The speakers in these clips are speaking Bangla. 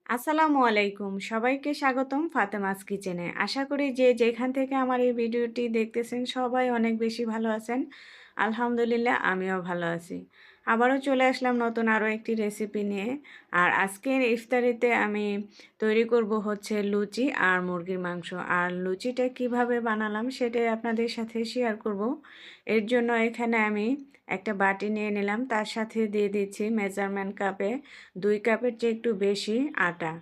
আসসালামু আলাইকুম। সবাইকে স্বাগতম ফাতেমাস কিচেনে। আশা করি যে যেখান থেকে আমার এই ভিডিওটি দেখতেছেন সবাই অনেক বেশি ভালো আছেন। আলহামদুলিল্লাহ আমিও ভালো আছি। আবারও চলে আসলাম নতুন আরও একটি রেসিপি নিয়ে। আর আজকের ইফতারিতে আমি তৈরি করব হচ্ছে লুচি আর মুরগির মাংস। আর লুচিটা কিভাবে বানালাম সেটাই আপনাদের সাথে শেয়ার করব। এর জন্য এখানে আমি একটা বাটি নিয়ে নিলাম, তার সাথে দিয়ে দিচ্ছি মেজারমেন্ট কাপে 2 কাপের চেয়ে একটু বেশি আটা।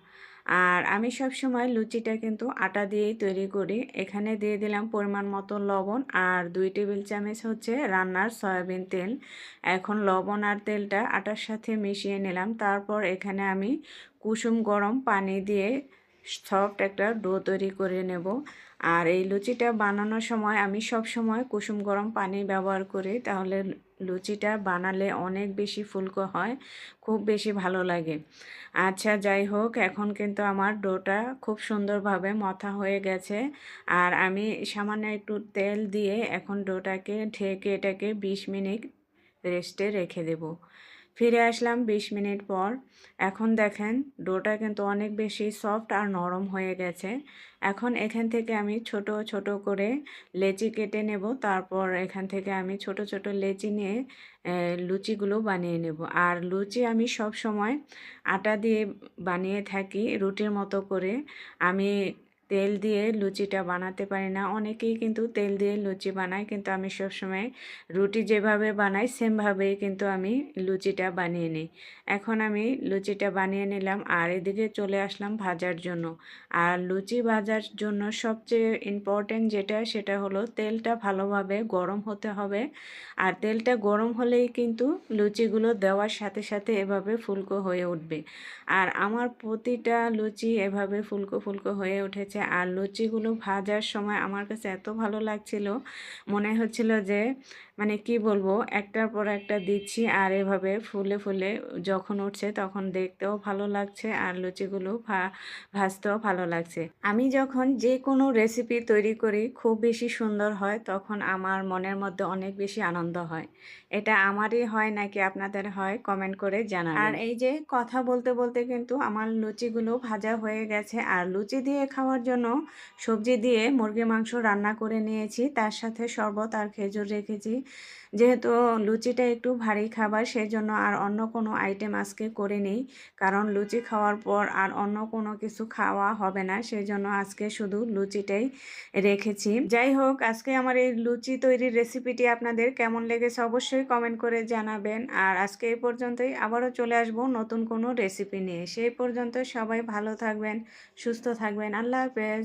আর আমি সব সময় লুচিটা কিন্তু আটা দিয়েই তৈরি করি। এখানে দিয়ে দিলাম পরিমাণ মতো লবণ আর 2 টেবিল চামচ হচ্ছে রান্নার সয়াবিন তেল। এখন লবণ আর তেলটা আটার সাথে মিশিয়ে নিলাম। তারপর এখানে আমি কুসুম গরম পানি দিয়ে সফট একটা ডো তৈরি করে নেব। আর এই লুচিটা বানানোর সময় আমি সব সময় কুসুম গরম পানি ব্যবহার করি, তাহলে লুচিটা বানালে অনেক বেশি ফুলকো হয়, খুব বেশি ভালো লাগে। আচ্ছা, যাই হোক, এখন কিন্তু আমার ডোটা খুব সুন্দরভাবে মথা হয়ে গেছে। আর আমি সামান্য একটু তেল দিয়ে এখন ডোটাকে ঢেকে এটাকে 20 মিনিট রেস্টে রেখে দেব। ফিরে আসলাম 20 মিনিট পর। এখন দেখেন ডোটা কিন্তু অনেক বেশি সফট আর নরম হয়ে গেছে। এখন এখান থেকে আমি ছোট ছোট করে লেচি কেটে নেব। তারপর এখান থেকে আমি ছোট ছোট লেচি নিয়ে লুচিগুলো বানিয়ে নেব। আর লুচি আমি সব সময় আটা দিয়ে বানিয়ে থাকি রুটির মতো করে। আমি তেল দিয়ে লুচিটা বানাতে পারি না। অনেকেই কিন্তু তেল দিয়ে লুচি বানায়, কিন্তু আমি সবসময় রুটি যেভাবে বানাই সেমভাবেই কিন্তু আমি লুচিটা বানিয়ে নিই। এখন আমি লুচিটা বানিয়ে নিলাম আর এদিকে চলে আসলাম ভাজার জন্য। আর লুচি ভাজার জন্য সবচেয়ে ইম্পর্টেন্ট যেটা, সেটা হলো তেলটা ভালোভাবে গরম হতে হবে। আর তেলটা গরম হলেই কিন্তু লুচিগুলো দেওয়ার সাথে সাথে এভাবে ফুলকো হয়ে উঠবে। আর আমার প্রতিটা লুচি এভাবে ফুলকো ফুলকো হয়ে উঠেছে। আর লুচিগুলো ভাজার সময় আমার কাছে এত ভালো লাগছিল, মনে হচ্ছিল যে মানে কি বলবো, একটার পর একটা দিচ্ছি আর এভাবে ফুলে ফুলে যখন উঠছে তখন দেখতেও ভালো লাগছে আর লুচিগুলো ভাজতেও ভালো লাগছে। আমি যখন যে কোনো রেসিপি তৈরি করি খুব বেশি সুন্দর হয়, তখন আমার মনের মধ্যে অনেক বেশি আনন্দ হয়। এটা আমারই হয় নাকি আপনাদের হয়, কমেন্ট করে জানাবেন। আর এই যে কথা বলতে বলতে কিন্তু আমার লুচিগুলো ভাজা হয়ে গেছে। আর লুচি দিয়ে খাওয়ার জন্য সবজি দিয়ে মুরগি মাংস রান্না করে নিয়েছি, তার সাথে শরবত আর খেজুর রেখেছি। যেহেতু লুচিটা একটু ভারী খাবার, সেই জন্য আর অন্য কোনো আইটেম আজকে করে নিই, কারণ লুচি খাওয়ার পর আর অন্য কোনো কিছু খাওয়া হবে না, সেই জন্য আজকে শুধু লুচিটাই রেখেছি। যাই হোক, আজকে আমার এই লুচি তৈরির রেসিপিটি আপনাদের কেমন লেগেছে অবশ্যই কমেন্ট করে জানাবেন। আর আজকে এই পর্যন্তই, আবারও চলে আসব নতুন কোনো রেসিপি নিয়ে। সেই পর্যন্ত সবাই ভালো থাকবেন, সুস্থ থাকবেন। আল্লাহ হাফেজ।